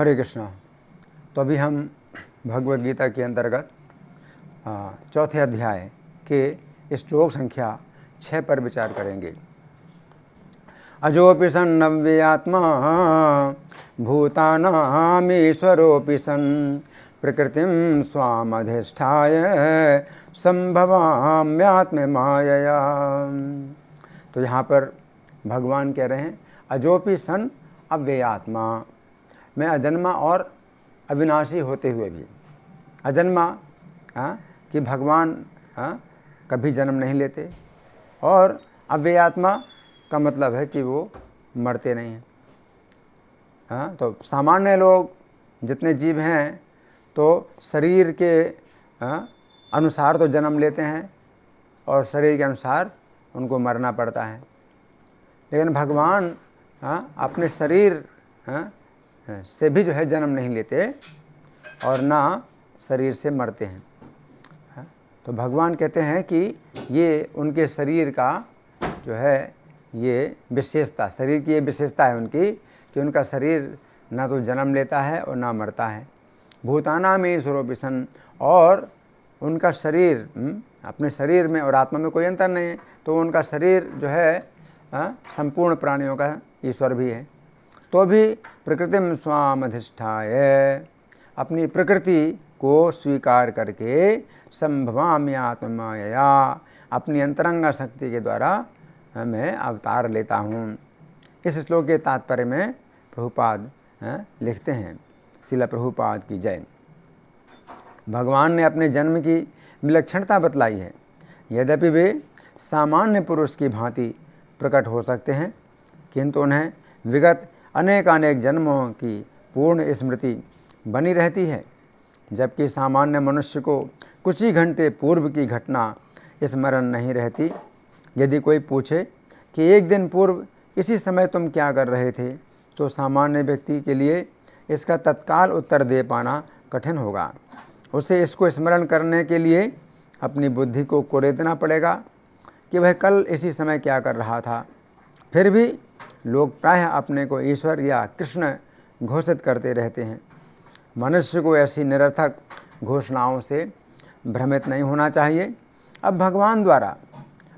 हरे कृष्णा। तो अभी हम भगवद गीता के अंतर्गत चौथे अध्याय के श्लोक संख्या 6 पर विचार करेंगे। अजोपि सन्नव्ययात्मा भूतानामीश्वरोऽपि सन् प्रकृतिं स्वामधिष्ठाय संभवाम्यात्म मायया। तो यहाँ पर भगवान कह रहे हैं अजोपि सन अव्ययात्मा, मैं अजन्मा और अविनाशी होते हुए भी। अजन्मा कि भगवान कभी जन्म नहीं लेते, और अव्ययात्मा का मतलब है कि वो मरते नहीं हैं। तो सामान्य लोग जितने जीव हैं तो शरीर के अनुसार तो जन्म लेते हैं और शरीर के अनुसार उनको मरना पड़ता है, लेकिन भगवान अपने शरीर से भी जो है जन्म नहीं लेते और ना शरीर से मरते हैं। तो भगवान कहते हैं कि ये उनके शरीर का जो है ये विशेषता, शरीर की ये विशेषता है उनकी कि उनका शरीर ना तो जन्म लेता है और ना मरता है। भूतानाम ईश्वरोऽपि सन्, और उनका शरीर अपने शरीर में और आत्मा में कोई अंतर नहीं है, तो उनका शरीर जो है संपूर्ण प्राणियों का ईश्वर भी है। तो भी प्रकृतिम स्वामधिष्ठाय, अपनी प्रकृति को स्वीकार करके संभवामि आत्ममायया, अपनी अंतरंगा शक्ति के द्वारा मैं अवतार लेता हूँ। इस श्लोक के तात्पर्य में प्रभुपाद लिखते हैं, श्रील प्रभुपाद की जय। भगवान ने अपने जन्म की विलक्षणता बतलाई है। यद्यपि वे सामान्य पुरुष की भांति प्रकट हो सकते हैं, किंतु उन्हें विगत अनेकानेक जन्मों की पूर्ण स्मृति बनी रहती है, जबकि सामान्य मनुष्य को कुछ ही घंटे पूर्व की घटना स्मरण नहीं रहती। यदि कोई पूछे कि एक दिन पूर्व इसी समय तुम क्या कर रहे थे, तो सामान्य व्यक्ति के लिए इसका तत्काल उत्तर दे पाना कठिन होगा। उसे इसको स्मरण करने के लिए अपनी बुद्धि को कुरेदना पड़ेगा कि वह कल इसी समय क्या कर रहा था। फिर भी लोग प्रायः अपने को ईश्वर या कृष्ण घोषित करते रहते हैं। मनुष्य को ऐसी निरर्थक घोषणाओं से भ्रमित नहीं होना चाहिए। अब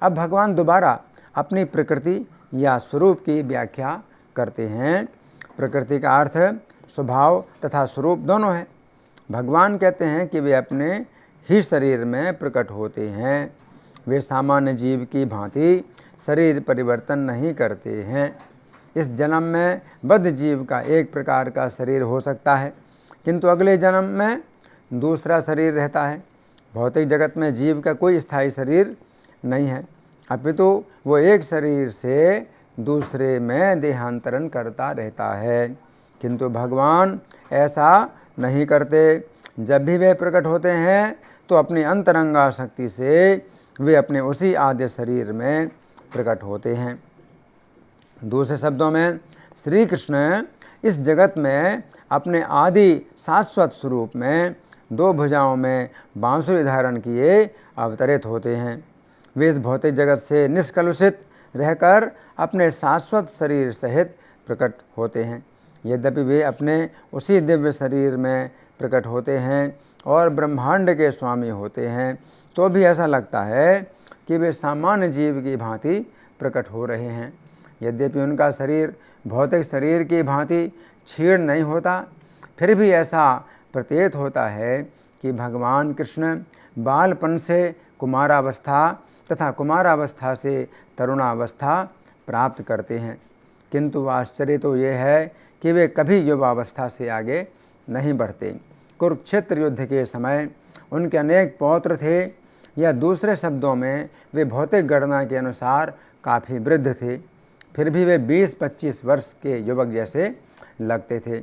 भगवान दोबारा अपनी प्रकृति या स्वरूप की व्याख्या करते हैं। प्रकृति का अर्थ स्वभाव तथा स्वरूप दोनों है। भगवान कहते हैं कि वे अपने ही शरीर में प्रकट होते हैं। वे सामान्य जीव की भांति शरीर परिवर्तन नहीं करते हैं। इस जन्म में बद्ध जीव का एक प्रकार का शरीर हो सकता है, किंतु अगले जन्म में दूसरा शरीर रहता है। भौतिक जगत में जीव का कोई स्थायी शरीर नहीं है, अपितु वो एक शरीर से दूसरे में देहांतरण करता रहता है। किंतु भगवान ऐसा नहीं करते। जब भी वे प्रकट होते हैं तो अपनी अंतरंगा शक्ति से वे अपने उसी आद्य शरीर में प्रकट होते हैं। दूसरे शब्दों में श्री कृष्ण इस जगत में अपने आदि शाश्वत स्वरूप में दो भुजाओं में बांसुरी धारण किए अवतरित होते हैं। वे इस भौतिक जगत से निष्कलुषित रहकर अपने शाश्वत शरीर सहित प्रकट होते हैं। यद्यपि वे अपने उसी दिव्य शरीर में प्रकट होते हैं और ब्रह्मांड के स्वामी होते हैं, तो भी ऐसा लगता है कि वे सामान्य जीव की भांति प्रकट हो रहे हैं। यद्यपि उनका शरीर भौतिक शरीर की भांति क्षीण नहीं होता, फिर भी ऐसा प्रतीत होता है कि भगवान कृष्ण बालपन से कुमारावस्था तथा कुमारावस्था से तरुणावस्था प्राप्त करते हैं। किंतु आश्चर्य तो ये है कि वे कभी युवावस्था से आगे नहीं बढ़ते। कुरुक्षेत्र युद्ध के समय उनके अनेक पौत्र थे, या दूसरे शब्दों में वे भौतिक गणना के अनुसार काफ़ी वृद्ध थे, फिर भी वे 20-25 वर्ष के युवक जैसे लगते थे।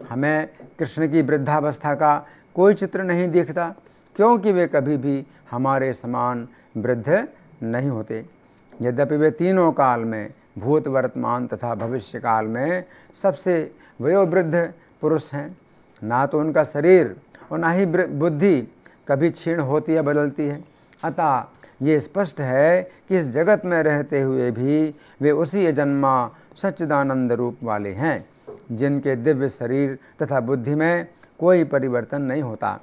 हमें कृष्ण की वृद्धावस्था का कोई चित्र नहीं दिखता, क्योंकि वे कभी भी हमारे समान वृद्ध नहीं होते। यद्यपि वे तीनों काल में, भूत, वर्तमान तथा भविष्य काल में सबसे वयोवृद्ध पुरुष हैं। ना तो उनका शरीर और ना ही बुद्धि कभी क्षीण होती या बदलती है। अतः ये स्पष्ट है कि इस जगत में रहते हुए भी वे उसी अजन्मा सच्चिदानंद रूप वाले हैं। जिनके दिव्य शरीर तथा बुद्धि में कोई परिवर्तन नहीं होता।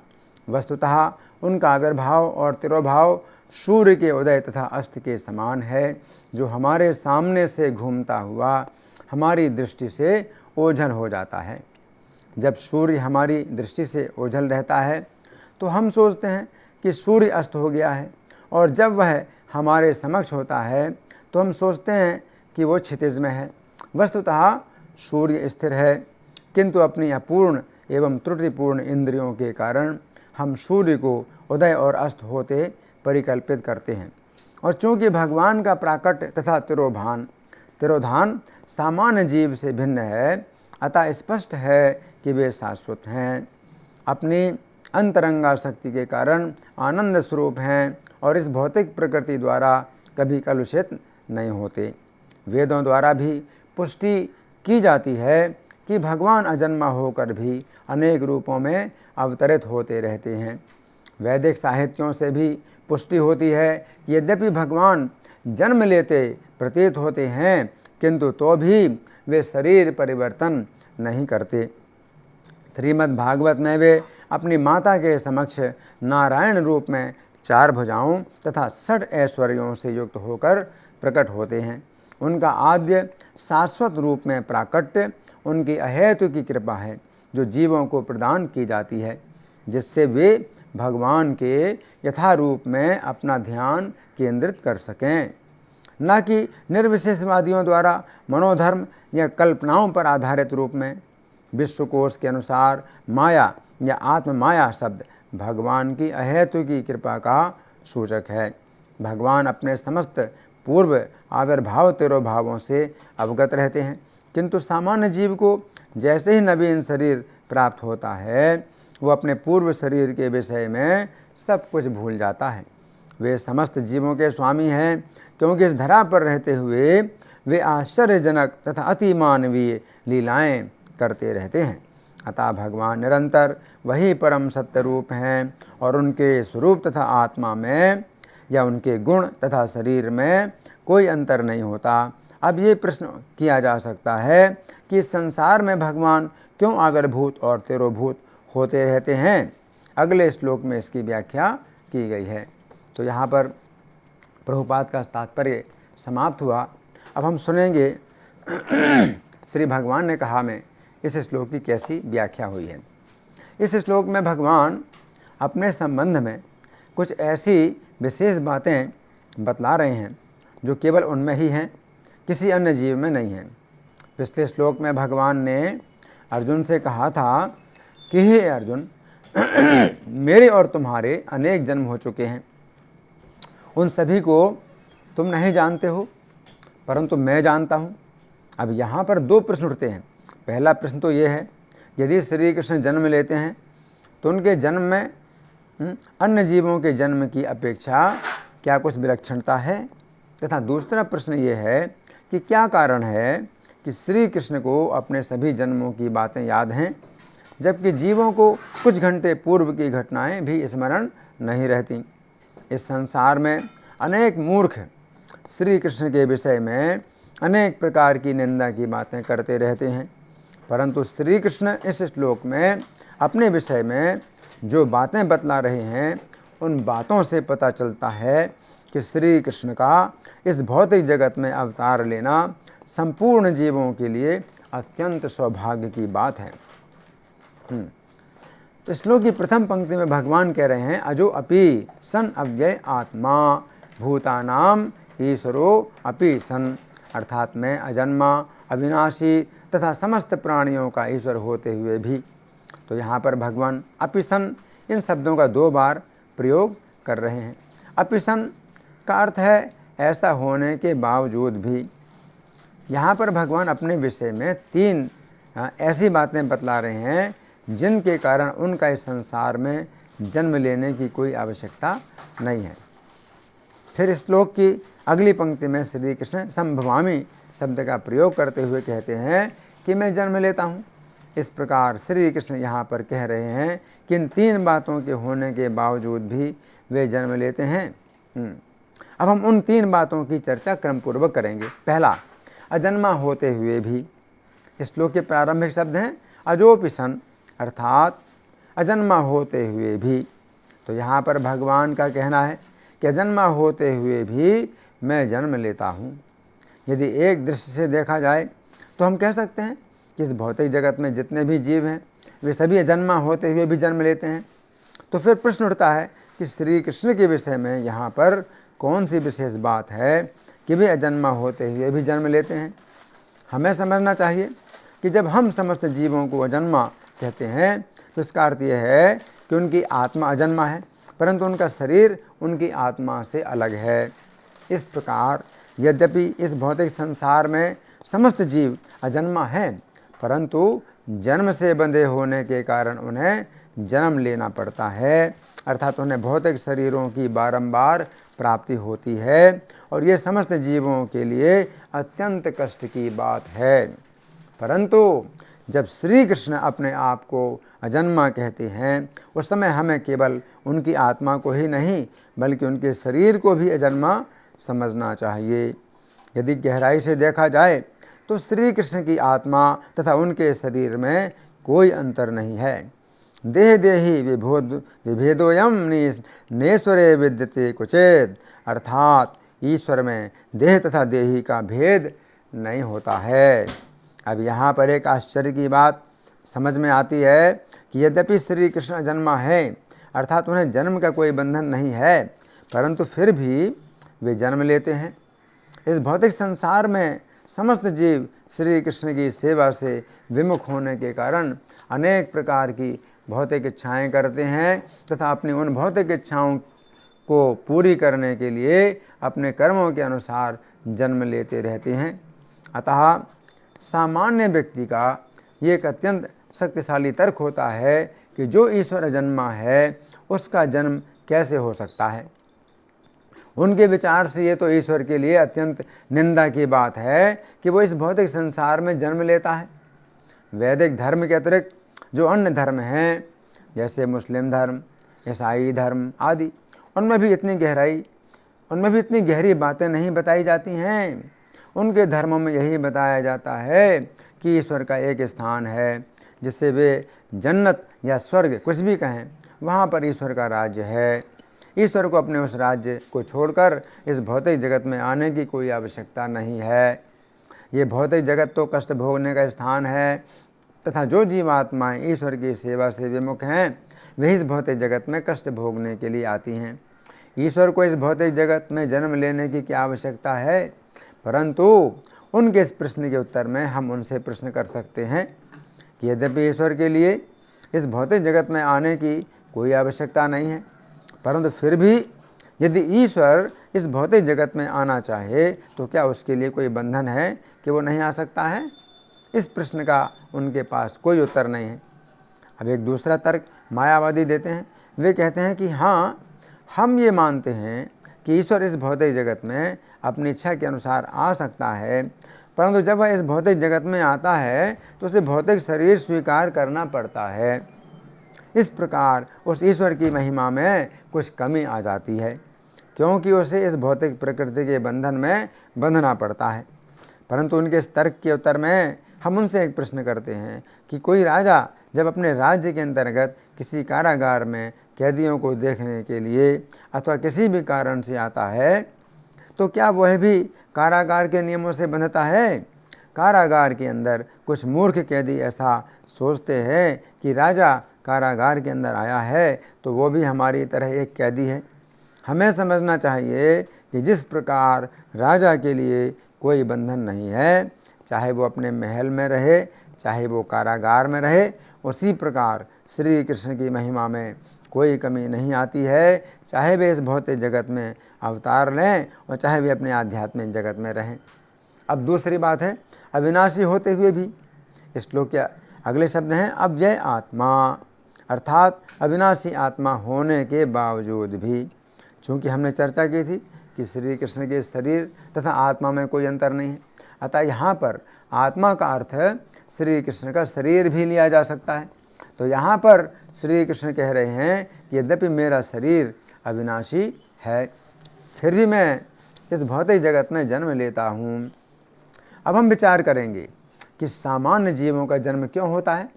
वस्तुतः उनका आविर्भाव और तिरोभाव सूर्य के उदय तथा अस्त के समान है, जो हमारे सामने से घूमता हुआ हमारी दृष्टि से ओझल हो जाता है। जब सूर्य हमारी दृष्टि से ओझल रहता है तो हम सोचते हैं कि सूर्य अस्त हो गया है, और जब वह हमारे समक्ष होता है तो हम सोचते हैं कि वो क्षितिज में है। वस्तुतः सूर्य स्थिर है, किंतु अपनी अपूर्ण एवं त्रुटिपूर्ण इंद्रियों के कारण हम सूर्य को उदय और अस्त होते परिकल्पित करते हैं। और चूँकि भगवान का प्राकट्य तथा तिरोधान सामान्य जीव से भिन्न है, अतः स्पष्ट है कि वे शाश्वत हैं, अपनी अंतरंगा शक्ति के कारण आनंद स्वरूप हैं और इस भौतिक प्रकृति द्वारा कभी कलुषित नहीं होते। वेदों द्वारा भी पुष्टि की जाती है कि भगवान अजन्मा होकर भी अनेक रूपों में अवतरित होते रहते हैं। वैदिक साहित्यों से भी पुष्टि होती है कि यद्यपि भगवान जन्म लेते प्रतीत होते हैं, किंतु तो भी वे शरीर परिवर्तन नहीं करते। श्रीमद् भागवत में वे अपनी माता के समक्ष नारायण रूप में 4 भुजाओं तथा 6 ऐश्वर्यों से युक्त होकर प्रकट होते हैं। उनका आद्य शाश्वत रूप में प्राकट्य उनकी अहेतु की कृपा है, जो जीवों को प्रदान की जाती है, जिससे वे भगवान के यथारूप में अपना ध्यान केंद्रित कर सकें, न कि निर्विशेषवादियों द्वारा मनोधर्म या कल्पनाओं पर आधारित रूप में। विश्वकोश के अनुसार माया या आत्म माया शब्द भगवान की अहेतु की कृपा का सूचक है। भगवान अपने समस्त पूर्व आविर्भाव तिरोभावों से अवगत रहते हैं, किंतु सामान्य जीव को जैसे ही नवीन शरीर प्राप्त होता है, वो अपने पूर्व शरीर के विषय में सब कुछ भूल जाता है। वे समस्त जीवों के स्वामी हैं, क्योंकि इस धरा पर रहते हुए वे आश्चर्यजनक तथा अति मानवीय लीलाएं करते रहते हैं। अतः भगवान निरंतर वही परम सत्य रूप हैं और उनके स्वरूप तथा आत्मा में या उनके गुण तथा शरीर में कोई अंतर नहीं होता। अब ये प्रश्न किया जा सकता है कि इस संसार में भगवान क्यों आविर्भूत और तिरोभूत होते रहते हैं। अगले श्लोक में इसकी व्याख्या की गई है। तो यहाँ पर प्रभुपाद का तात्पर्य समाप्त हुआ। अब हम सुनेंगे श्री भगवान ने कहा में इस श्लोक की कैसी व्याख्या हुई है। इस श्लोक में भगवान अपने संबंध में कुछ ऐसी विशेष बातें बतला रहे हैं जो केवल उनमें ही हैं, किसी अन्य जीव में नहीं है। पिछले श्लोक में भगवान ने अर्जुन से कहा था कि हे अर्जुन, मेरे और तुम्हारे अनेक जन्म हो चुके हैं, उन सभी को तुम नहीं जानते हो, परंतु मैं जानता हूँ। अब यहाँ पर 2 प्रश्न उठते हैं। पहला प्रश्न तो ये है, यदि श्री कृष्ण जन्म लेते हैं तो उनके जन्म में अन्य जीवों के जन्म की अपेक्षा क्या कुछ विलक्षणता है? तथा दूसरा प्रश्न ये है कि क्या कारण है कि श्री कृष्ण को अपने सभी जन्मों की बातें याद हैं, जबकि जीवों को कुछ घंटे पूर्व की घटनाएं भी स्मरण नहीं रहती। इस संसार में अनेक मूर्ख श्री कृष्ण के विषय में अनेक प्रकार की निंदा की बातें करते रहते हैं, परंतु श्री कृष्ण इस श्लोक में अपने विषय में जो बातें बतला रहे हैं, उन बातों से पता चलता है कि श्री कृष्ण का इस भौतिक जगत में अवतार लेना संपूर्ण जीवों के लिए अत्यंत सौभाग्य की बात है। तो श्लोक की प्रथम पंक्ति में भगवान कह रहे हैं, अजो अपि सन अव्यय आत्मा भूतानाम ईश्वरो अपि सन, अर्थात मैं अजन्मा अविनाशी तथा समस्त प्राणियों का ईश्वर होते हुए भी। तो यहाँ पर भगवान अपि सन इन शब्दों का 2 बार प्रयोग कर रहे हैं। अपि सन का अर्थ है ऐसा होने के बावजूद भी। यहाँ पर भगवान अपने विषय में 3 ऐसी बातें बतला रहे हैं जिनके कारण उनका इस संसार में जन्म लेने की कोई आवश्यकता नहीं है। फिर इस श्लोक की अगली पंक्ति में श्री कृष्ण संभवामी शब्द का प्रयोग करते हुए कहते हैं कि मैं जन्म लेता हूँ। इस प्रकार श्री कृष्ण यहाँ पर कह रहे हैं कि इन 3 बातों के होने के बावजूद भी वे जन्म लेते हैं। अब हम उन 3 बातों की चर्चा क्रमपूर्वक करेंगे। पहला, अजन्मा होते हुए भी। इस श्लोक के प्रारंभिक शब्द हैं अजोपि सन, अर्थात अजन्मा होते हुए भी। तो यहाँ पर भगवान का कहना है कि अजन्मा होते हुए भी मैं जन्म लेता हूँ। यदि एक दृष्टि से देखा जाए तो हम कह सकते हैं कि इस भौतिक जगत में जितने भी जीव हैं वे सभी अजन्मा होते हुए भी जन्म लेते हैं। तो फिर प्रश्न उठता है कि श्री कृष्ण के विषय में यहाँ पर कौन सी विशेष बात है कि वे अजन्मा होते हुए भी जन्म लेते हैं। हमें समझना चाहिए कि जब हम समस्त जीवों को अजन्मा कहते हैं तो इसका अर्थ यह है कि उनकी आत्मा अजन्मा है, परंतु उनका शरीर उनकी आत्मा से अलग है। इस प्रकार यद्यपि इस भौतिक संसार में समस्त जीव अजन्मा हैं, परंतु जन्म से बंधे होने के कारण उन्हें जन्म लेना पड़ता है, अर्थात उन्हें भौतिक शरीरों की बारंबार प्राप्ति होती है, और ये समस्त जीवों के लिए अत्यंत कष्ट की बात है। परंतु जब श्री कृष्ण अपने आप को अजन्मा कहते हैं उस समय हमें केवल उनकी आत्मा को ही नहीं बल्कि उनके शरीर को भी अजन्मा समझना चाहिए। यदि गहराई से देखा जाए तो श्री कृष्ण की आत्मा तथा उनके शरीर में कोई अंतर नहीं है। देह देही विभेदोयम नेश्वरे विद्यते कुचेद, अर्थात ईश्वर में देह तथा देही का भेद नहीं होता है। अब यहाँ पर एक आश्चर्य की बात समझ में आती है कि यद्यपि श्री कृष्ण अजन्मा है, अर्थात उन्हें जन्म का कोई बंधन नहीं है, परंतु फिर भी वे जन्म लेते हैं। इस भौतिक संसार में समस्त जीव श्री कृष्ण की सेवा से विमुख होने के कारण अनेक प्रकार की भौतिक इच्छाएं करते हैं तथा अपनी उन भौतिक इच्छाओं को पूरी करने के लिए अपने कर्मों के अनुसार जन्म लेते रहते हैं। अतः सामान्य व्यक्ति का ये एक अत्यंत शक्तिशाली तर्क होता है कि जो ईश्वर अजन्मा है उसका जन्म कैसे हो सकता है। उनके विचार से ये तो ईश्वर के लिए अत्यंत निंदा की बात है कि वो इस भौतिक संसार में जन्म लेता है। वैदिक धर्म के अतिरिक्त जो अन्य धर्म हैं जैसे मुस्लिम धर्म, ईसाई धर्म आदि, उनमें भी इतनी गहरी बातें नहीं बताई जाती हैं। उनके धर्मों में यही बताया जाता है कि ईश्वर का एक स्थान है जिसे वे जन्नत या स्वर्ग कुछ भी कहें, वहाँ पर ईश्वर का राज्य है। ईश्वर को अपने उस राज्य को छोड़कर इस भौतिक जगत में आने की कोई आवश्यकता नहीं है। ये भौतिक जगत तो कष्ट भोगने का स्थान है तथा जो जीवात्माएं ईश्वर की सेवा से विमुख हैं वे इस भौतिक जगत में कष्ट भोगने के लिए आती हैं। ईश्वर को इस भौतिक जगत में जन्म लेने की क्या आवश्यकता है, परंतु उनके इस प्रश्न के उत्तर में हम उनसे प्रश्न कर सकते हैं कि यद्यपि ईश्वर के लिए इस भौतिक जगत में आने की कोई आवश्यकता नहीं है, परंतु फिर भी यदि ईश्वर इस भौतिक जगत में आना चाहे तो क्या उसके लिए कोई बंधन है कि वो नहीं आ सकता है। इस प्रश्न का उनके पास कोई उत्तर नहीं है। अब एक दूसरा तर्क मायावादी देते हैं। वे कहते हैं कि हाँ, हम ये मानते हैं कि ईश्वर इस भौतिक जगत में अपनी इच्छा के अनुसार आ सकता है, परंतु जब वह इस भौतिक जगत में आता है तो उसे भौतिक शरीर स्वीकार करना पड़ता है। इस प्रकार उस ईश्वर की महिमा में कुछ कमी आ जाती है, क्योंकि उसे इस भौतिक प्रकृति के बंधन में बंधना पड़ता है। परंतु उनके इस तर्क के उत्तर में हम उनसे एक प्रश्न करते हैं कि कोई राजा जब अपने राज्य के अंतर्गत किसी कारागार में कैदियों को देखने के लिए अथवा किसी भी कारण से आता है तो क्या वह भी कारागार के नियमों से बंधता है। कारागार के अंदर कुछ मूर्ख कैदी ऐसा सोचते हैं कि राजा कारागार के अंदर आया है तो वो भी हमारी तरह एक कैदी है। हमें समझना चाहिए कि जिस प्रकार राजा के लिए कोई बंधन नहीं है, चाहे वो अपने महल में रहे चाहे वो कारागार में रहे, उसी प्रकार श्री कृष्ण की महिमा में कोई कमी नहीं आती है, चाहे वे इस भौतिक जगत में अवतार लें और चाहे वे अपने आध्यात्मिक जगत में रहें। अब दूसरी बात है अविनाशी होते हुए भी। इस श्लोक के अगले शब्द हैं अव्यय आत्मा, अर्थात अविनाशी आत्मा होने के बावजूद भी। चूँकि हमने चर्चा की थी कि श्री कृष्ण के शरीर तथा आत्मा में कोई अंतर नहीं है, अतः यहाँ पर आत्मा का अर्थ श्री कृष्ण का शरीर भी लिया जा सकता है। तो यहाँ पर श्री कृष्ण कह रहे हैं कि यद्यपि मेरा शरीर अविनाशी है फिर भी मैं इस भौतिक जगत में जन्म लेता हूँ। अब हम विचार करेंगे कि सामान्य जीवों का जन्म क्यों होता है।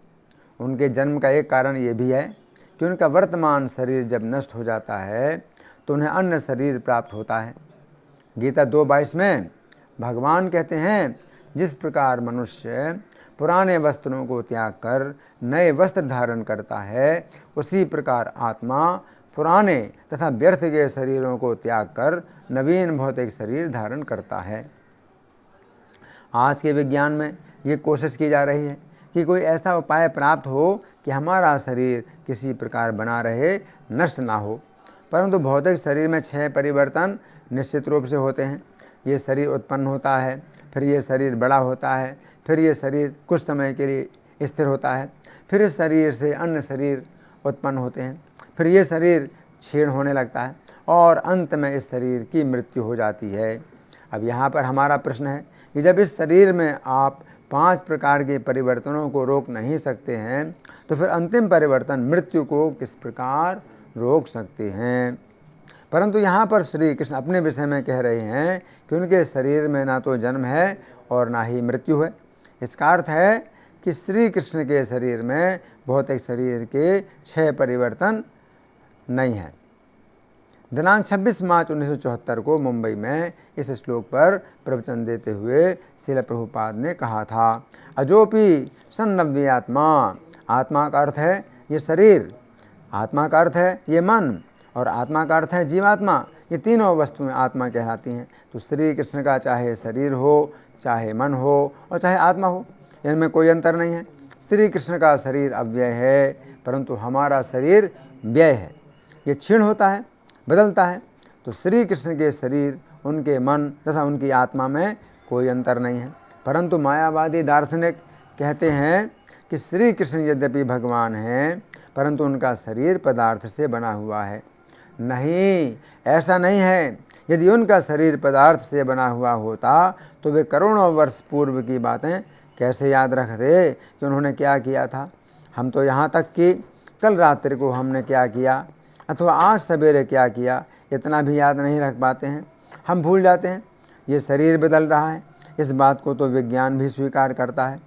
उनके जन्म का एक कारण ये भी है कि उनका वर्तमान शरीर जब नष्ट हो जाता है तो उन्हें अन्य शरीर प्राप्त होता है। गीता 2:22 में भगवान कहते हैं, जिस प्रकार मनुष्य पुराने वस्त्रों को त्याग कर नए वस्त्र धारण करता है, उसी प्रकार आत्मा पुराने तथा व्यर्थ के शरीरों को त्याग कर नवीन भौतिक शरीर धारण करता है। आज के विज्ञान में ये कोशिश की जा रही है कि कोई ऐसा उपाय प्राप्त हो कि हमारा शरीर किसी प्रकार बना रहे, नष्ट ना हो। परंतु भौतिक शरीर में 6 परिवर्तन निश्चित रूप से होते हैं। ये शरीर उत्पन्न होता है, फिर ये शरीर बड़ा होता है, फिर ये शरीर कुछ समय के लिए स्थिर होता है, फिर इस शरीर से अन्य शरीर उत्पन्न होते हैं, फिर ये शरीर क्षीण होने लगता है और अंत में इस शरीर की मृत्यु हो जाती है। अब यहाँ पर हमारा प्रश्न है कि जब इस शरीर में आप 5 प्रकार के परिवर्तनों को रोक नहीं सकते हैं, तो फिर अंतिम परिवर्तन मृत्यु को किस प्रकार रोक सकते हैं। परंतु यहाँ पर श्री कृष्ण अपने विषय में कह रहे हैं कि उनके शरीर में ना तो जन्म है और ना ही मृत्यु है। इसका अर्थ है कि श्री कृष्ण के शरीर में भौतिक शरीर के 6 परिवर्तन नहीं हैं। दिनांक 26 मार्च 1974 को मुंबई में इस श्लोक पर प्रवचन देते हुए श्रील प्रभुपाद ने कहा था, अजोपि सन्नव्य आत्मा। आत्मा का अर्थ है ये शरीर, आत्मा का अर्थ है ये मन और आत्मा का अर्थ है जीवात्मा। ये तीनों वस्तुएं आत्मा कहलाती हैं। तो श्री कृष्ण का चाहे शरीर हो, चाहे मन हो और चाहे आत्मा हो, इनमें कोई अंतर नहीं है। श्री कृष्ण का शरीर अव्यय है, परंतु हमारा शरीर व्यय है, ये क्षीण होता है, बदलता है। तो श्री कृष्ण के शरीर, उनके मन तथा उनकी आत्मा में कोई अंतर नहीं है। परंतु मायावादी दार्शनिक कहते हैं कि श्री कृष्ण यद्यपि भगवान हैं, परंतु उनका शरीर पदार्थ से बना हुआ है। नहीं, ऐसा नहीं है। यदि उनका शरीर पदार्थ से बना हुआ होता तो वे करोड़ों वर्ष पूर्व की बातें कैसे याद रखते कि उन्होंने क्या किया था। हम तो यहाँ तक कि कल रात्रि को हमने क्या किया अथवा आज सवेरे क्या किया, इतना भी याद नहीं रख पाते हैं। हम भूल जाते हैं। ये शरीर बदल रहा है, इस बात को तो विज्ञान भी स्वीकार करता है।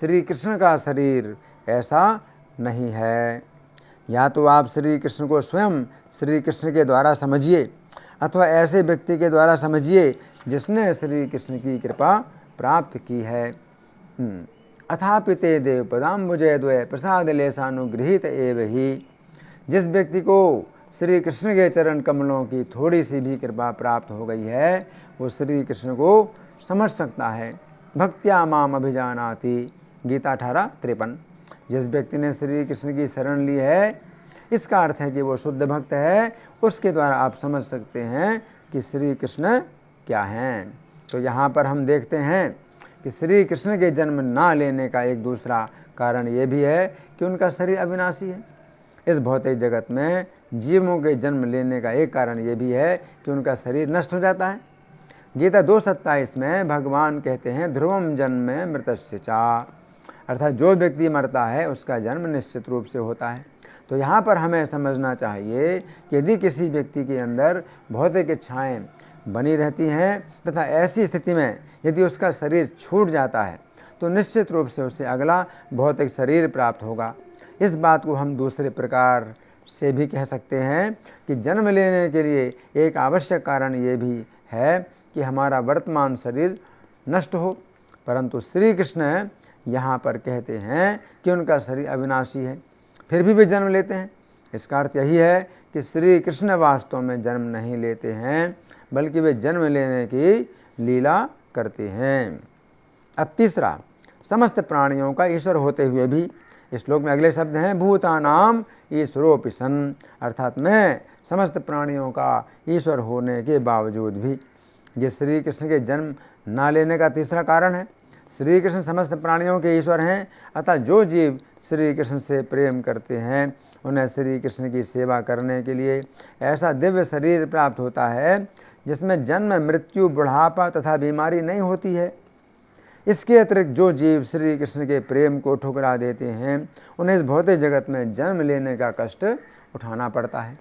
श्री कृष्ण का शरीर ऐसा नहीं है। या तो आप श्री कृष्ण को स्वयं श्री कृष्ण के द्वारा समझिए अथवा ऐसे व्यक्ति के द्वारा समझिए जिसने श्री कृष्ण की कृपा प्राप्त की है। अथापि ते देव पदाम्बुजयद्वय प्रसाद लेशानुगृहीत एव ही। जिस व्यक्ति को श्री कृष्ण के चरण कमलों की थोड़ी सी भी कृपा प्राप्त हो गई है, वो श्री कृष्ण को समझ सकता है। भक्त्या माम अभिजानाति, गीता 18:53। जिस व्यक्ति ने श्री कृष्ण की शरण ली है, इसका अर्थ है कि वो शुद्ध भक्त है। उसके द्वारा आप समझ सकते हैं कि श्री कृष्ण क्या हैं। तो यहाँ पर हम देखते हैं कि श्री कृष्ण के जन्म ना लेने का एक दूसरा कारण ये भी है कि उनका शरीर अविनाशी है। इस भौतिक जगत में जीवों के जन्म लेने का एक कारण ये भी है कि उनका शरीर नष्ट हो जाता है। गीता 2:27 में भगवान कहते हैं, ध्रुवम जन्म मृतस्य चा, अर्थात जो व्यक्ति मरता है उसका जन्म निश्चित रूप से होता है। तो यहाँ पर हमें समझना चाहिए कि यदि किसी व्यक्ति के अंदर भौतिक इच्छाएँ बनी रहती हैं तथा ऐसी स्थिति में यदि उसका शरीर छूट जाता है तो निश्चित रूप से उसे अगला भौतिक शरीर प्राप्त होगा। इस बात को हम दूसरे प्रकार से भी कह सकते हैं कि जन्म लेने के लिए एक आवश्यक कारण ये भी है कि हमारा वर्तमान शरीर नष्ट हो। परंतु श्री कृष्ण यहाँ पर कहते हैं कि उनका शरीर अविनाशी है, फिर भी वे जन्म लेते हैं। इसका अर्थ यही है कि श्री कृष्ण वास्तव में जन्म नहीं लेते हैं, बल्कि वे जन्म लेने की लीला करते हैं। अब तीसरा, समस्त प्राणियों का ईश्वर होते हुए भी। इस श्लोक में अगले शब्द हैं, भूतानाम ईश्वरोपि सन्, अर्थात मैं समस्त प्राणियों का ईश्वर होने के बावजूद भी। ये श्री कृष्ण के जन्म ना लेने का तीसरा कारण है। श्री कृष्ण समस्त प्राणियों के ईश्वर हैं, अतः जो जीव श्री कृष्ण से प्रेम करते हैं उन्हें श्री कृष्ण की सेवा करने के लिए ऐसा दिव्य शरीर प्राप्त होता है जिसमें जन्म, मृत्यु, बुढ़ापा तथा बीमारी नहीं होती है। इसके अतिरिक्त जो जीव श्री कृष्ण के प्रेम को ठुकरा देते हैं उन्हें इस भौतिक जगत में जन्म लेने का कष्ट उठाना पड़ता है।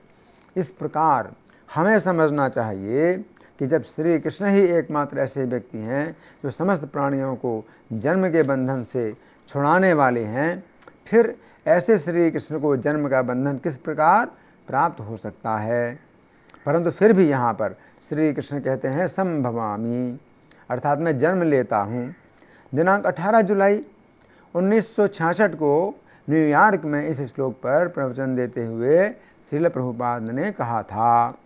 इस प्रकार हमें समझना चाहिए कि जब श्री कृष्ण ही एकमात्र ऐसे व्यक्ति हैं जो समस्त प्राणियों को जन्म के बंधन से छुड़ाने वाले हैं, फिर ऐसे श्री कृष्ण को जन्म का बंधन किस प्रकार प्राप्त हो सकता है। परंतु फिर भी यहाँ पर श्री कृष्ण कहते हैं संभवामी, अर्थात मैं जन्म लेता हूँ। दिनांक 18 जुलाई 1966 को न्यूयॉर्क में इस श्लोक पर प्रवचन देते हुए श्रील प्रभुपाद ने कहा था,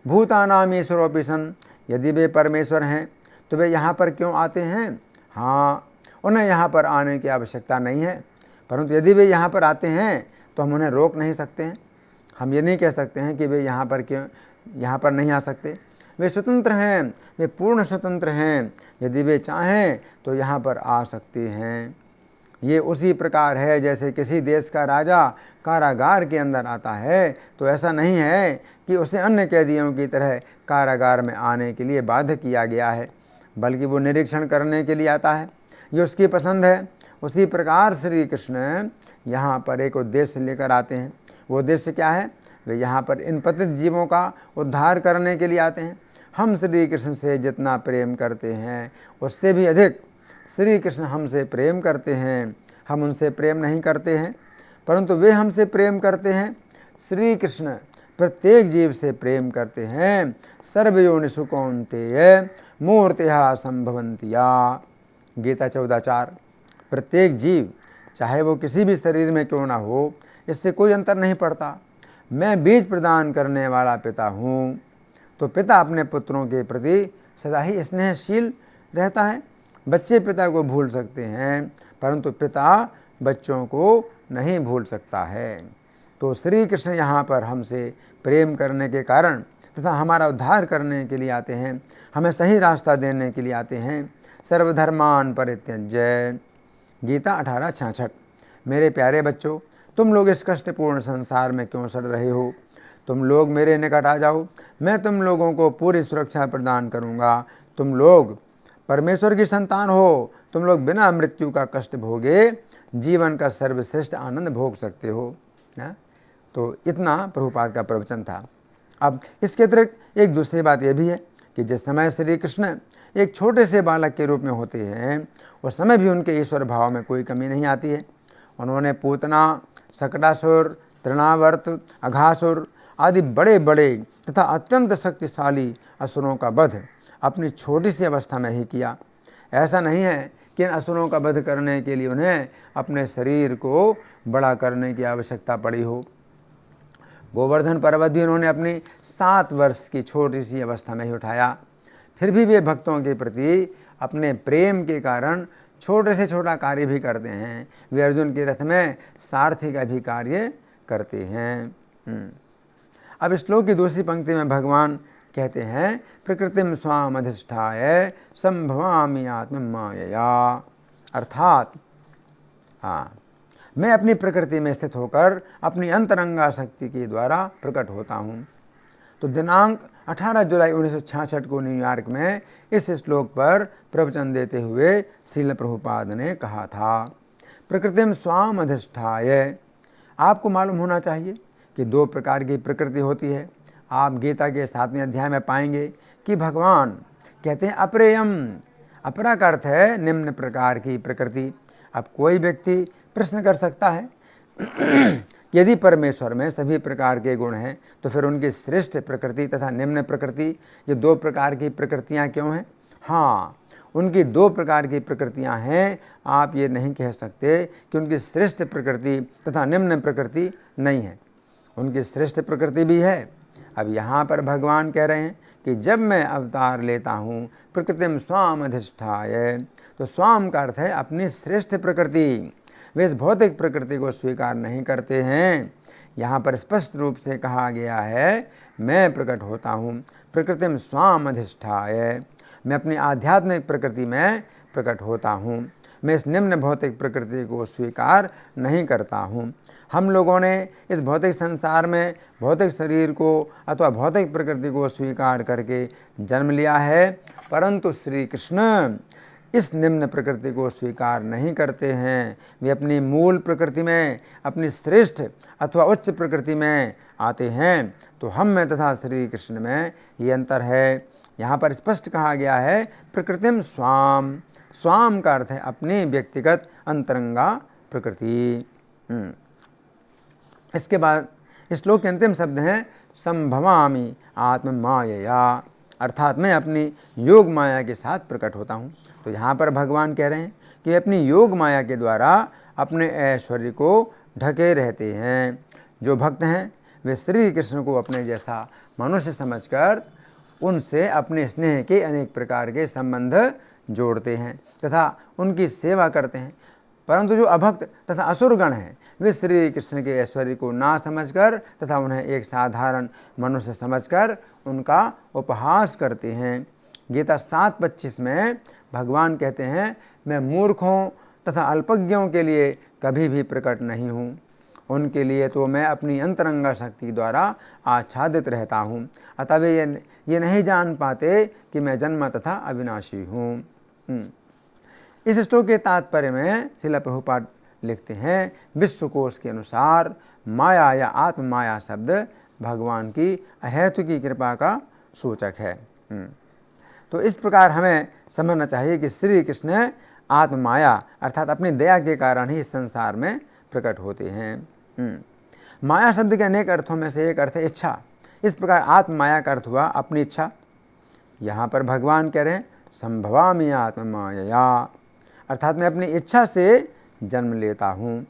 भूतानाम ईश्वरोऽपि सन्, यदि वे परमेश्वर हैं तो वे यहाँ पर क्यों आते हैं। हाँ, उन्हें यहाँ पर आने की आवश्यकता नहीं है, परंतु यदि वे यहाँ पर आते हैं तो हम उन्हें रोक नहीं सकते हैं। हम ये नहीं कह सकते हैं कि वे यहाँ पर नहीं आ सकते। वे स्वतंत्र हैं, वे पूर्ण स्वतंत्र हैं। यदि वे चाहें तो यहाँ पर आ सकते हैं। ये उसी प्रकार है जैसे किसी देश का राजा कारागार के अंदर आता है, तो ऐसा नहीं है कि उसे अन्य कैदियों की तरह कारागार में आने के लिए बाध्य किया गया है, बल्कि वो निरीक्षण करने के लिए आता है, ये उसकी पसंद है। उसी प्रकार श्री कृष्ण यहाँ पर एक उद्देश्य लेकर आते हैं। वो उद्देश्य क्या है? वे यहाँ पर इन पतित जीवों का उद्धार करने के लिए आते हैं। हम श्री कृष्ण से जितना प्रेम करते हैं उससे भी अधिक श्री कृष्ण हमसे प्रेम करते हैं। हम उनसे प्रेम नहीं करते हैं, परंतु वे हमसे प्रेम करते हैं। श्री कृष्ण प्रत्येक जीव से प्रेम करते हैं। सर्वयोनिषु कौन्तेय मूर्तिः संभवन्तिया, गीता 14:4। प्रत्येक जीव चाहे वो किसी भी शरीर में क्यों ना हो, इससे कोई अंतर नहीं पड़ता। मैं बीज प्रदान करने वाला पिता हूँ, तो पिता अपने पुत्रों के प्रति सदा ही स्नेहशील रहता है। बच्चे पिता को भूल सकते हैं, परंतु पिता बच्चों को नहीं भूल सकता है। तो श्री कृष्ण यहाँ पर हमसे प्रेम करने के कारण तथा हमारा उद्धार करने के लिए आते हैं, हमें सही रास्ता देने के लिए आते हैं। सर्वधर्मान परित्यज्य, गीता 18:66। मेरे प्यारे बच्चों, तुम लोग इस कष्टपूर्ण संसार में क्यों सड़ रहे हो? तुम लोग मेरे निकट आ जाओ, मैं तुम लोगों को पूरी सुरक्षा प्रदान करूँगा। तुम लोग परमेश्वर की संतान हो, तुम लोग बिना मृत्यु का कष्ट भोगे जीवन का सर्वश्रेष्ठ आनंद भोग सकते हो। तो इतना प्रभुपाद का प्रवचन था। अब इसके अतिरिक्त एक दूसरी बात यह भी है कि जिस समय श्री कृष्ण एक छोटे से बालक के रूप में होते हैं, उस समय भी उनके ईश्वर भाव में कोई कमी नहीं आती है। उन्होंने पूतना, शकटासुर, तृणावर्त, अघासुर आदि बड़े बड़े तथा अत्यंत शक्तिशाली असुरों का वध अपनी छोटी सी अवस्था में ही किया। ऐसा नहीं है कि इन असुरों का वध करने के लिए उन्हें अपने शरीर को बड़ा करने की आवश्यकता पड़ी हो। गोवर्धन पर्वत भी उन्होंने अपनी 7 वर्ष की छोटी सी अवस्था में ही उठाया। फिर भी वे भक्तों के प्रति अपने प्रेम के कारण छोटे से छोटा कार्य भी करते हैं। वे अर्जुन के रथ में सारथी का भी कार्य करते हैं। अब श्लोक की दूसरी पंक्ति में भगवान कहते हैं, प्रकृतिम स्वाम अधिष्ठाय संभवामि आत्ममायया, अर्थात मैं अपनी प्रकृति में स्थित होकर अपनी अंतरंगा शक्ति के द्वारा प्रकट होता हूँ। तो दिनांक 18 जुलाई 1966 को न्यूयॉर्क में इस श्लोक पर प्रवचन देते हुए श्रील प्रभुपाद ने कहा था, प्रकृतिम स्वाम अधिष्ठाय। आपको मालूम होना चाहिए कि 2 प्रकार की प्रकृति होती है। आप गीता के 7वें अध्याय में पाएंगे कि भगवान कहते हैं अप्रेयम। अपरा का अर्थ है निम्न प्रकार की प्रकृति। अब कोई व्यक्ति प्रश्न कर सकता है यदि परमेश्वर में सभी प्रकार के गुण हैं तो फिर उनकी श्रेष्ठ प्रकृति तथा निम्न प्रकृति, ये 2 प्रकार की प्रकृतियां क्यों हैं? हाँ, उनकी 2 प्रकार की प्रकृतियां हैं। आप ये नहीं कह सकते कि उनकी श्रेष्ठ प्रकृति तथा निम्न प्रकृति नहीं है। उनकी श्रेष्ठ प्रकृति भी है। अब यहाँ पर भगवान कह रहे हैं कि जब मैं अवतार लेता हूँ प्रकृतिम स्वाम अधिष्ठाय, तो स्वाम का अर्थ है अपनी श्रेष्ठ प्रकृति। वे इस भौतिक प्रकृति को स्वीकार नहीं करते हैं। यहाँ पर स्पष्ट रूप से कहा गया है, मैं प्रकट होता हूँ प्रकृतिम स्वाम अधिष्ठाय। मैं अपनी आध्यात्मिक प्रकृति में प्रकट होता हूँ। मैं इस निम्न भौतिक प्रकृति को स्वीकार नहीं करता हूँ। हम लोगों ने इस भौतिक संसार में भौतिक शरीर को अथवा भौतिक प्रकृति को स्वीकार करके जन्म लिया है, परंतु श्री कृष्ण इस निम्न प्रकृति को स्वीकार नहीं करते हैं। वे अपनी मूल प्रकृति में, अपनी श्रेष्ठ अथवा उच्च प्रकृति में आते हैं। तो हम में तथा श्री कृष्ण में ये अंतर है। यहाँ पर स्पष्ट कहा गया है प्रकृतिम स्वाम। स्वाम का अर्थ है अपनी व्यक्तिगत अंतरंगा प्रकृति। इसके बाद श्लोक के अंतिम शब्द हैं संभवामि आत्म मायया, अर्थात मैं अपनी योग माया के साथ प्रकट होता हूँ। तो यहाँ पर भगवान कह रहे हैं कि अपनी योग माया के द्वारा अपने ऐश्वर्य को ढके रहते हैं। जो भक्त हैं वे श्री कृष्ण को अपने जैसा मनुष्य समझकर उनसे अपने स्नेह के अनेक प्रकार के संबंध जोड़ते हैं तथा उनकी सेवा करते हैं। परंतु जो अभक्त तथा असुरगण हैं वे श्री कृष्ण के ऐश्वर्य को ना समझकर तथा उन्हें एक साधारण मनुष्य समझकर उनका उपहास करते हैं। गीता 7:25 में भगवान कहते हैं मैं मूर्खों तथा अल्पज्ञों के लिए कभी भी प्रकट नहीं हूँ, उनके लिए तो मैं अपनी अंतरंगा शक्ति द्वारा आच्छादित रहता हूँ, अतः वे ये नहीं जान पाते कि मैं जन्म तथा अविनाशी हूँ। इस श्लोक के तात्पर्य में श्रील प्रभुपाद लिखते हैं विश्वकोश के अनुसार माया या आत्म माया शब्द भगवान की अहेतु की कृपा का सूचक है। तो इस प्रकार हमें समझना चाहिए कि श्री कृष्ण आत्म माया अर्थात अपनी दया के कारण ही इस संसार में प्रकट होते हैं। माया शब्द के अनेक अर्थों में से एक अर्थ है इच्छा। इस प्रकार आत्म माया का अर्थ हुआ अपनी इच्छा। यहाँ पर भगवान कह रहे हैं संभवामि आत्म मायया, अर्थात मैं अपनी इच्छा से जन्म लेता हूँ।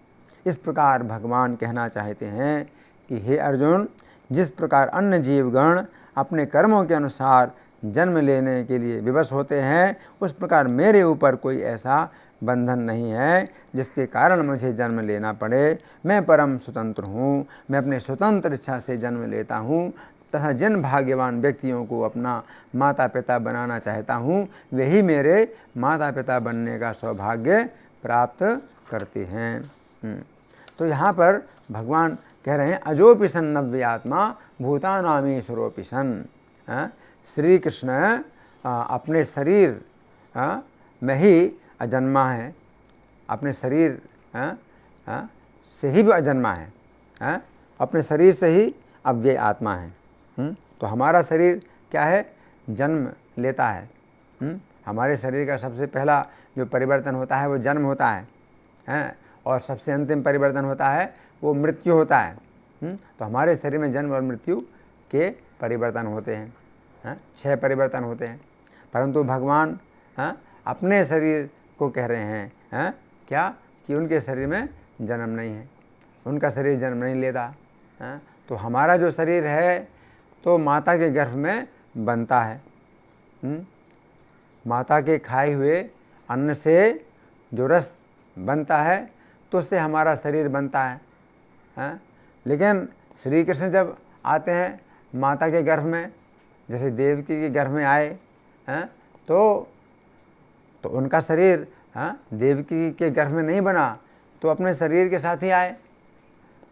इस प्रकार भगवान कहना चाहते हैं कि हे अर्जुन, जिस प्रकार अन्य जीवगण अपने कर्मों के अनुसार जन्म लेने के लिए विवश होते हैं, उस प्रकार मेरे ऊपर कोई ऐसा बंधन नहीं है जिसके कारण मुझे जन्म लेना पड़े। मैं परम स्वतंत्र हूँ, मैं अपने स्वतंत्र इच्छा से जन्म लेता हूँ तथा जिन भाग्यवान व्यक्तियों को अपना माता पिता बनाना चाहता हूँ वही मेरे माता पिता बनने का सौभाग्य प्राप्त करते हैं। तो यहाँ पर भगवान कह रहे हैं अजोपि सन नव्यात्मा भूतानामीश्वरोपि सन। श्री कृष्ण अपने शरीर में ही अजन्मा है, अपने शरीर से ही भी अजन्मा है, अपने शरीर से ही अव्यय आत्मा है। तो हमारा शरीर क्या है, जन्म लेता है। हमारे शरीर का सबसे पहला जो परिवर्तन होता है वो जन्म होता है, और सबसे अंतिम परिवर्तन होता है वो मृत्यु होता है। तो हमारे शरीर में जन्म और मृत्यु के परिवर्तन होते हैं, 6 परिवर्तन होते हैं। परंतु भगवान अपने शरीर को कह रहे हैं क्या कि उनके शरीर में जन्म नहीं है, उनका शरीर जन्म नहीं लेता। तो हमारा जो शरीर है तो माता के गर्भ में बनता है। माता के खाए हुए अन्न से जो रस बनता है तो उससे हमारा शरीर बनता है। लेकिन श्री कृष्ण जब आते हैं माता के गर्भ में, जैसे देवकी के गर्भ में आए तो उनका शरीर देवकी के गर्भ में नहीं बना, तो अपने शरीर के साथ ही आए,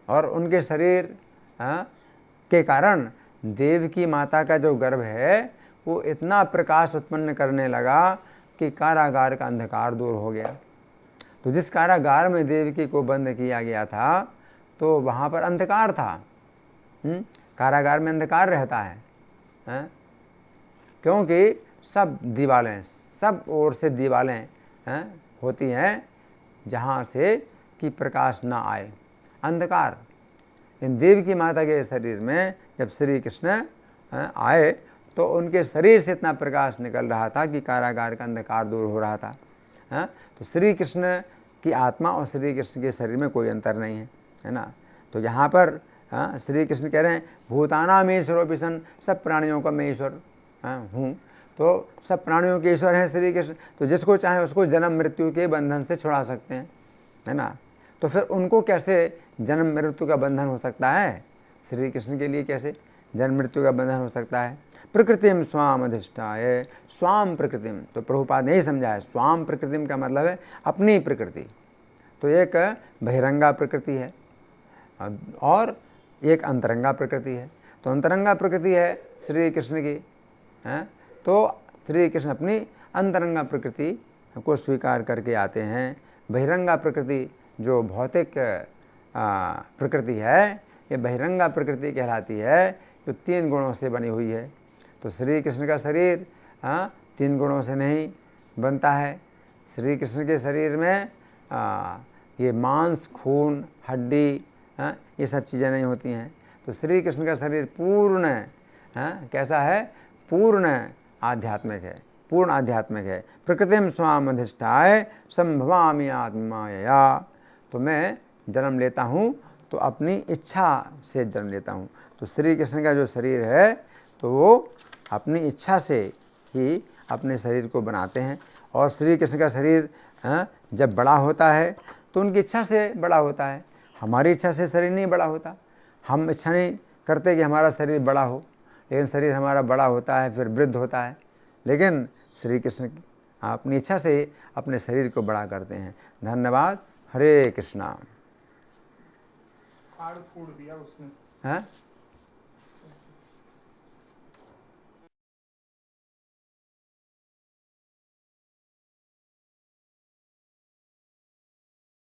और उनके शरीर के कारण देवकी माता का जो गर्भ है वो इतना प्रकाश उत्पन्न करने लगा कि कारागार का अंधकार दूर हो गया। तो जिस कारागार में देवकी को बंद किया गया था तो वहाँ पर अंधकार था। कारागार में अंधकार रहता है, क्योंकि सब दीवारें, सब ओर से दीवारें होती हैं जहाँ से कि प्रकाश ना आए, अंधकार। इन देवकी माता के शरीर में जब श्री कृष्ण आए तो उनके शरीर से इतना प्रकाश निकल रहा था कि कारागार का अंधकार दूर हो रहा था। तो श्री कृष्ण की आत्मा और श्री कृष्ण के शरीर में कोई अंतर नहीं है ना। तो यहाँ पर श्री कृष्ण कह रहे हैं भूतानाम ईश्वरोपि सन, सब प्राणियों का मैं ईश्वर हूँ। तो सब प्राणियों के ईश्वर हैं श्री कृष्ण, तो जिसको चाहे उसको जन्म मृत्यु के बंधन से छुड़ा सकते हैं, है ना। तो फिर उनको कैसे जन्म मृत्यु का बंधन हो सकता है, श्री कृष्ण के लिए कैसे जन्म मृत्यु का बंधन हो सकता है। प्रकृतिम स्वाम अधिष्ठाय, स्वाम प्रकृतिम, तो प्रभुपाद ने ही समझाया स्वाम प्रकृतिम का मतलब है अपनी प्रकृति। तो एक बहिरंगा प्रकृति है और एक अंतरंगा प्रकृति है। तो अंतरंगा प्रकृति है श्री कृष्ण की, तो श्री कृष्ण अपनी अंतरंगा प्रकृति को स्वीकार करके आते हैं। बहिरंगा प्रकृति जो भौतिक प्रकृति है, ये बहिरंगा प्रकृति कहलाती है, जो 3 गुणों से बनी हुई है। तो श्री कृष्ण का शरीर 3 गुणों से नहीं बनता है। श्री कृष्ण के शरीर में ये मांस, खून, हड्डी ये सब चीज़ें नहीं होती हैं। तो श्री कृष्ण का शरीर पूर्ण कैसा है? पूर्ण आध्यात्मिक है, पूर्ण आध्यात्मिक है। प्रकृतिम स्वाम अधिष्ठाय संभवामि आत्माया। तो मैं जन्म लेता हूँ तो अपनी इच्छा से जन्म लेता हूँ। तो श्री कृष्ण का जो शरीर है तो वो अपनी इच्छा से ही अपने शरीर को बनाते हैं। और श्री कृष्ण का शरीर जब बड़ा होता है तो उनकी इच्छा से बड़ा होता है। हमारी इच्छा से शरीर नहीं बड़ा होता। हम इच्छा नहीं करते कि हमारा शरीर बड़ा हो, लेकिन शरीर हमारा बड़ा होता है, फिर वृद्ध होता है। लेकिन श्री कृष्ण अपनी इच्छा से अपने शरीर को बड़ा करते हैं। धन्यवाद। हरे कृष्णा। फाड़ फूड़ दिया उसने। हाँ